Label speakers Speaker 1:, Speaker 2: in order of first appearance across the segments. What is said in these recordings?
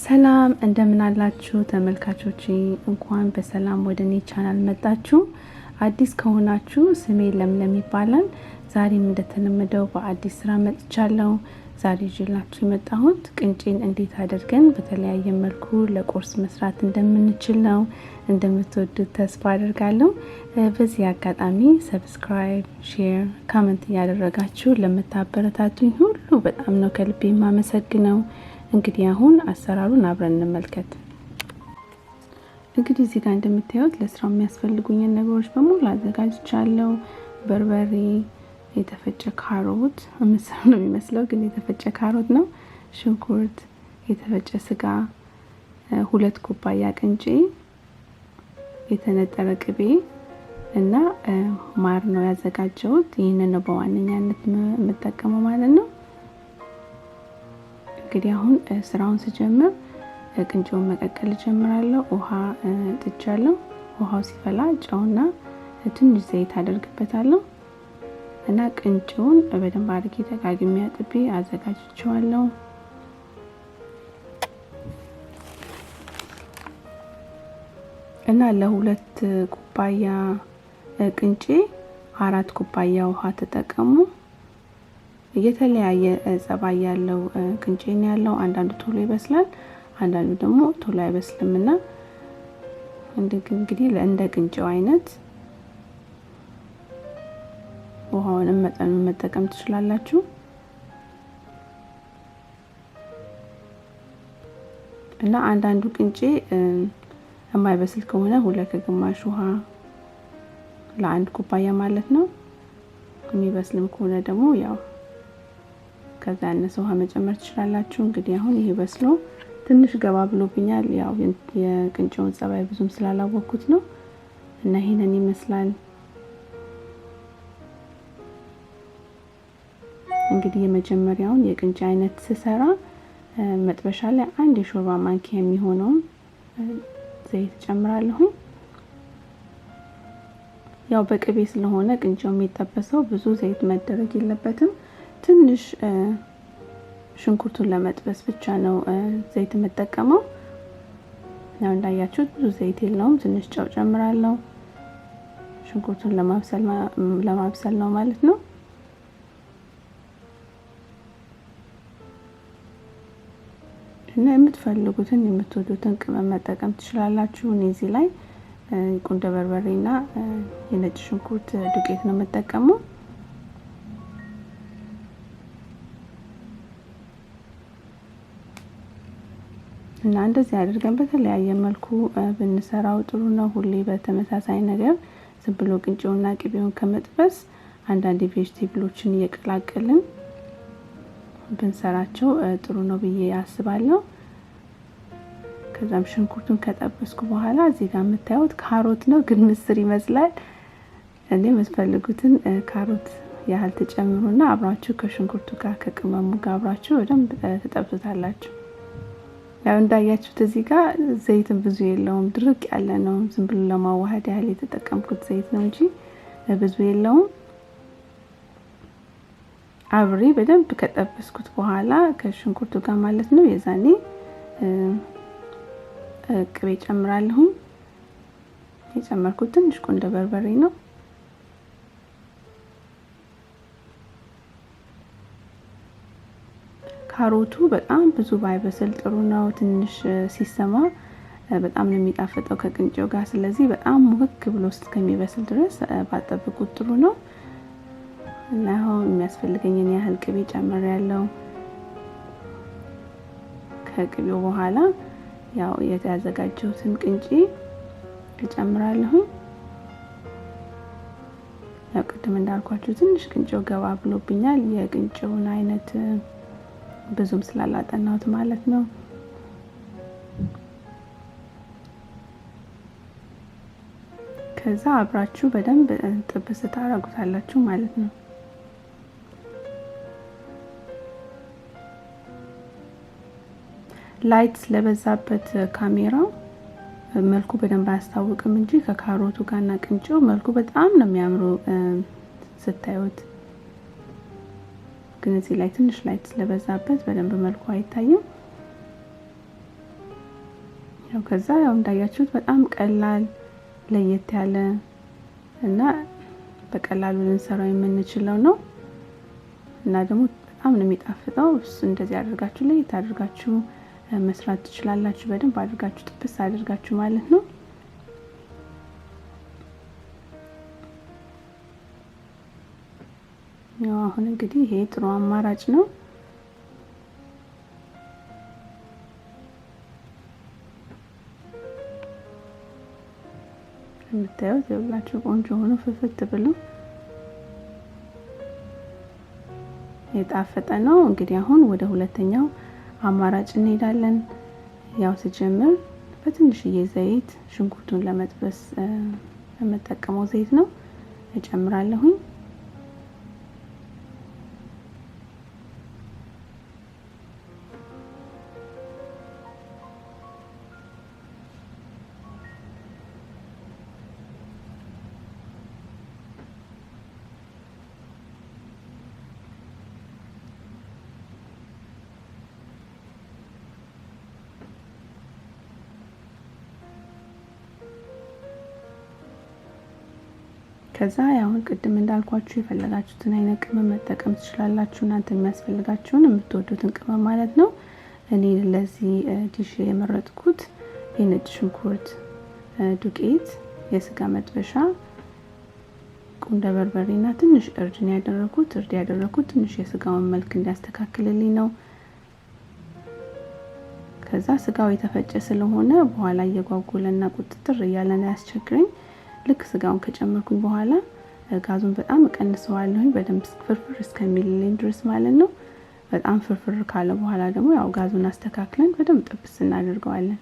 Speaker 1: ሰላም እንደምን አላችሁ ተመልካቾቼ እንኳን በሰላም ወደኔ ቻናል መጣችሁ አዲስ ከሆናችሁ ስሜ ለምለም ይባላል ዛሬም እንደተለመደው በአዲስ ስራ መጥቻለሁ ዛሬ ይዤላችሁ የመጣሁት ቅንጬን እንዴት አድርገን በተለያየ መልኩ ለቁርስ መስራት እንደምንችል ነው እንደምትወዱት ተስፋ አደርጋለሁ በዚህ አጋጣሚ ሰብስክራይብ ሼር ኮሜንት ያደረጋችሁ ለምታበረታቱኝ ሁሉ በጣም ነው ከልቤ ማመሰግነው እንግዲህ አሁን አሰራሩን አብረን እንመልከት እንግዲህ እዚህ ጋር እንደምታዩት ለስራው የሚያስፈልጉኝ ነገሮች በሙሉ አዘጋጅቻለሁ በርበሬ የተፈጨ ካሮት ምስር ነው የሚመስለው ግን የተፈጨ ካሮት ነው ሽንኩርት የተፈጨ ስጋ 2 ኩባያ ቅንጬ የተነጠረ ቅቤ እና ማር ነው ያዘጋጀሁት ይሄንን ነው በዋነኛነት የምጠቀመው ማለት ነው እንግዲህ አሁን ስራውን ስጀምር ቅንጬውን መቀቀል ጀምራለሁ ውሃ ጥጃለሁ ውሃው ሲፈላ ጨውና ትንሽ ዘይት አደርግበታለሁ እና ቅንጬውን በደንብ አድርጌ ተጋግሜ አጥቤ አዘጋጅቼዋለሁ እና ለሁለት ኩባያ ቅንጬ 4 ኩባያ ውሃ ተጠቀሙ የተለያየ ጸባይ ያለው ቅንጬ ነው ያለው አንዳንዱ ቶሎ ይበስላል አንዳንዱ ደግሞ ቶሎ አይበስልምና እንግዲህ እንደ ቅንጬው አይነት ውሃውን መጠኑን መጠቀም ትችላላችሁ እና አንዳንዱ ቅንጬ የማይበስል ከሆነ 2 ግማሽ ውሃ ለአንድ ኩባያ ማለት ነው የሚበስልም ከሆነ ደግሞ ያው ከዛ ያነሰ ውሃ መጨመር ትችላላችሁ እንግዲህ አሁን ይሄ በስሎ ትንሽ ገባ ብሎብኛል ያው የቅንጬውን ጸባይ ብዙም ስላላወቅኩት ነው እና ይሄንን ይመስላል እንግዲህ የመጀመሪያውን የቅንጬ አይነት ስሰራ መጥበሻ ላይ አንድ የሾርባ ማንኪያ የሚሆነው ዘይት ጨምራለሁ ያው በቅቤ ስለሆነ ቅንጬው የሚጠበሰው ብዙ ዘይት መደረግ የለበትም ትንሽ ሽንኩርቱን ለመጥበስ ብቻ ነው ዘይት መጠቀመው ያው እንዳያችሁት ብዙ ዘይት የለውም ትንሽ ጨው ጨምራለሁ ሽንኩርቱን ለማብሰል ነው ማለት ነው እና የምትፈልጉትን የምትወዱትን ቅመም መጠቀም ትችላላችሁ እዚህ ላይ ቁንደ በርበሬና የነጭ ሽንኩርት ዱቄት ነው መጠቀመው እና እንደዚህ አድርገን በተለያየ መልኩ ብንሰራው ጥሩ ነው ሁሌ በተመሳሳይ ነገር ዝም ብሎ ቅንጬውና ቅቤውን ከመጥበስ አንዳንድ ቬጂቴብሎችን እየቀላቀልን ብንሰራቸው ጥሩ ነው ብዬ አስባለሁ ከዛም ሽንኩርቱን ከጠበስኩ በኋላ እዚህ ጋር የምታዩት ካሮት ነው ግን ምስር ይመስላል እንዴ መስፈልጉትን ካሮት ያህል ተጨምሩና አብራችሁ ከሽንኩርቱ ጋር ከቅመሙ ጋር አብራችሁ በደንብ ተጠብሱታላችሁ ያው እንዳያችሁት እዚህ ጋር ዘይትን ብዙ የለውም ድርቅ ያለ ነው ዝም ብሎ ለማዋሃድ ያህል የተጠቀምኩት ዘይት ነው እንጂ ብዙ የለውም አብሬ በደንብ ከጠበስኩት በኋላ ከሽንኩርቱ ጋር ማለት ነው የዛኔ ቅቤ ጨምራለሁ የጨመርኩት ትንሽ ቁንደ በርበሬ ነው ካሮቱ በጣም ብዙ ባይበስል ጥሩ ነው ትንሽ ሲሰማ በጣም ነው የሚጣፈጠው ከቅንጬው ጋር ስለዚህ በጣም ሙክ ብሎ እስከሚበስል ድረስ ባጠብቁት ጥሩ ነው እና አሁን የሚያስፈልገኝን ያህል ቅቤ ጨምሬያለሁ ከቅቤው በኋላ ያው ያዘጋጀሁትን ቅንጬ እጨምራለሁ ያው ቅድም እንዳልኳችሁ ትንሽ ቅንጬው ገባ ብሎብኛል የቅንጬውን አይነት ብዙም ስላላጠናሁት ማለት ነው ከዛ አብራችሁ በደንብ ጥብስ ታረጉታላችሁ ማለት ነው ላይት ስለበዛበት ካሜራው መልኩ በደንብ አያስታውቅም እንጂ ከካሮቱ ጋርና ቅንጬው መልኩ በጣም ነው የሚያምረው ስታዩት ግን እዚህ ላይ ትንሽ ላይት ስለበዛበት በደንብ መልኩ አይታይም ያው ከዛ ያው እንዳያችሁት በጣም ቀላል ለየት ያለ እና በቀላሉ ልንሰራው የምንችለው ነው እና ደግሞ በጣም ነው የሚጣፍጠው። እሱ እንደዚህ አድርጋችሁ ለየት አድርጋችሁ መስራት ትችላላችሁ። በደንብ አድርጋችሁ ጥብስ አድርጋችሁ ማለት ነው። ያው አሁን እንግዲህ ይሄ ጥሩ አማራጭ ነው። የምታዩት ይኸውላችሁ ቆንጆ ሆኖ ፍፍት ብሎ የጣፈጠ ነው። እንግዲህ አሁን ወደ ሁለተኛው አማራጭ እንሄዳለን። ያው ሲጀምር በትንሽዬ ዘይት ሽንኩርቱን ለመጥበስ የምጠቀመው ዘይት ነው እጨምራለሁኝ። ከዛ ያው ቅድም እንዳልኳችሁ የፈለጋችሁትን አይነት ቅመም መጠቀም ትችላላችሁ። እናንተ የሚያስፈልጋችሁን የምትወዱትን ቅመም ማለት ነው። እኔ ለዚህ ዲሽ የመረጥኩት የነጭ ሽንኩርት ዱቄት፣ የስጋ መጥበሻ፣ ቁንደ በርበሬና ትንሽ እርድ ነው ያደረኩት። እርድ ያደረኩት ትንሽ የስጋውን መልክ እንዲያስተካክልልኝ ነው። ከዛ ስጋው የተፈጨ ስለሆነ በኋላ እየጓጉለና ቁጥጥር እያለ ነው ያስቸግረኝ። ልክ ስጋውን ከጨመርኩኝ በኋላ ጋዙን በጣም እቀንሰዋለሁኝ በደንብ ፍርፍር እስከሚልልኝ ድረስ ማለት ነው። በጣም ፍርፍር ካለ በኋላ ደግሞ ያው ጋዙን አስተካክለን በደንብ ጥብስ እናደርገዋለን።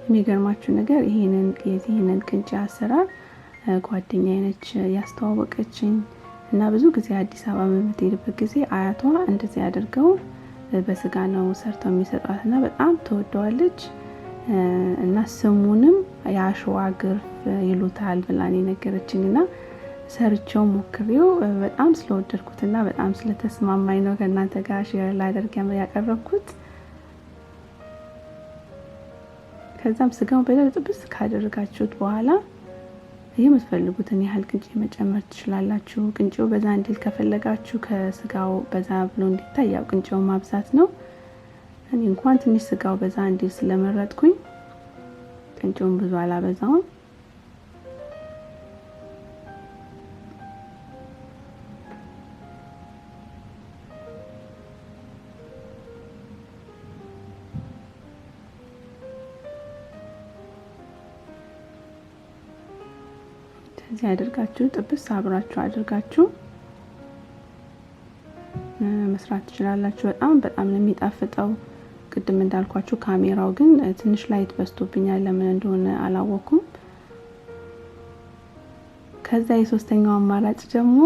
Speaker 1: የሚገርማችሁ ነገር ይሄንን ቅንጬ አሰራር ጓደኛዬ ነች ያስተዋወቀችኝ እና ብዙ ጊዜ አዲስ አበባ በምትሄድበት ጊዜ አያቷ እንደዚህ አድርገው በስጋ ነው ሰርተው የሚሰጧትና በጣም ተወደዋለች እና ስሙንም ያሸዋ ግርፍ ይሉታል ብላኔ ነገረችኝና ሰርቼው ሞክሬው በጣም ስለወደድኩትና በጣም ስለተስማማኝ ነው ከእናንተ ጋር ሼር ላደርግ ያቀረብኩት። ከዛም ስጋውን በደንብ ጥብስ ካደረጋችሁት በኋላ የምትፈልጉትን ያህል ቅንጬ መጨመር ትችላላችሁ። ቅንጬው በዛ እንዲል ከፈለጋችሁ ከስጋው በዛ ብሎ እንዲታይ ያው ቅንጬው ማብዛት ነው። እኔ እንኳን ትንሽ ስጋው በዛ እንዲል ስለመረጥኩኝ ቅንጬውን ብዙ አላበዛውም። እዚህ አድርጋችሁ ጥብስ አብራችሁ አድርጋችሁ መስራት ትችላላችሁ። በጣም ነው የሚጣፍጠው። ቅድም እንዳልኳችሁ ካሜራው ግን ትንሽ ላይት በስቶብኛል፣ ለምን እንደሆነ አላወኩም። ከዛ የሶስተኛው አማራጭ ደግሞ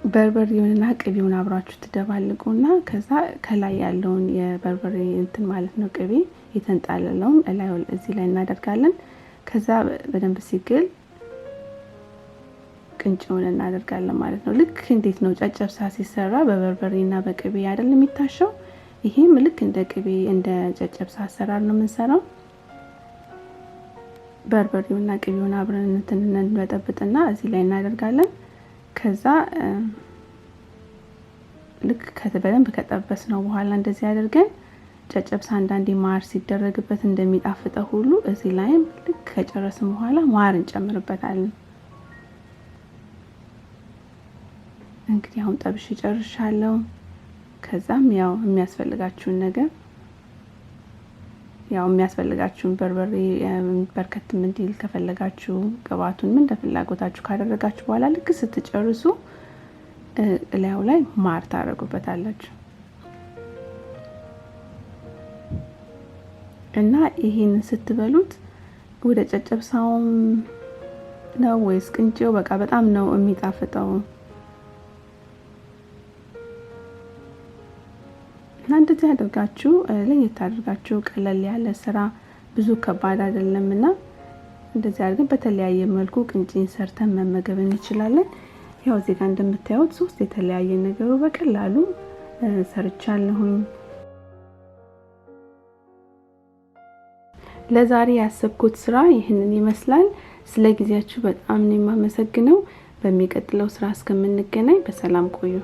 Speaker 1: በርበሬውንና ቅቤውን አብራችሁ ትደባልቁና ከዛ ከላይ ያለውን የበርበሬ እንትን ማለት ነው ቅቤ የተንጣለለውን እዚህ ላይ እናደርጋለን። ከዛ በደንብ ሲግል ቅንጬውን እናደርጋለን ማለት ነው። ልክ እንዴት ነው ጨጨብሳ ሲሰራ በበርበሬና በቅቤ አይደል የሚታሸው? ይሄም ልክ እንደ ቅቤ እንደ ጨጨብሳ አሰራር ነው የምንሰራው። በርበሬውና ቅቤውን አብረን እንበጠብጥና እዚህ ላይ እናደርጋለን። ከዛ ልክ በደንብ ከጠበስነው በኋላ እንደዚህ አድርገን ጨጨብሳ አንዳንዴ ማር ሲደረግበት እንደሚጣፍጠው ሁሉ እዚህ ላይም ልክ ከጨረስን በኋላ ማር እንጨምርበታለን። እንግዲህ አሁን ጠብሼ ጨርሻለሁ። ከዛም ያው የሚያስፈልጋችሁን ነገር የሚያስፈልጋችሁን በርበሬ በርከት እንዲል ከፈለጋችሁ ቅባቱን ምን እንደፈለጋችሁ ካደረጋችሁ በኋላ ልክ ስትጨርሱ ላዩ ላይ ማር ታደርጉበታላችሁ። እና ይሄንን ስትበሉት ወደ ጨጨብሳውም ነው ወይስ ቅንጬው በቃ በጣም ነው የሚጣፍጠው። እና እንደዚህ አድርጋችሁ ለየት አድርጋችሁ ቀለል ያለ ስራ ብዙ ከባድ አይደለምና እንደዚህ አድርገን በተለያየ መልኩ ቅንጬን ሰርተን መመገብ እንችላለን። ያው እዚህ ጋር እንደምታዩት ሶስት የተለያየ ነገሩ በቀላሉ ሰርቻለሁኝ። ለዛሬ ያሰብኩት ስራ ይሄንን ይመስላል። ስለ ጊዜያችሁ በጣም ነው የማመሰግነው። በሚቀጥለው ስራ እስከምንገናኝ በሰላም ቆዩ።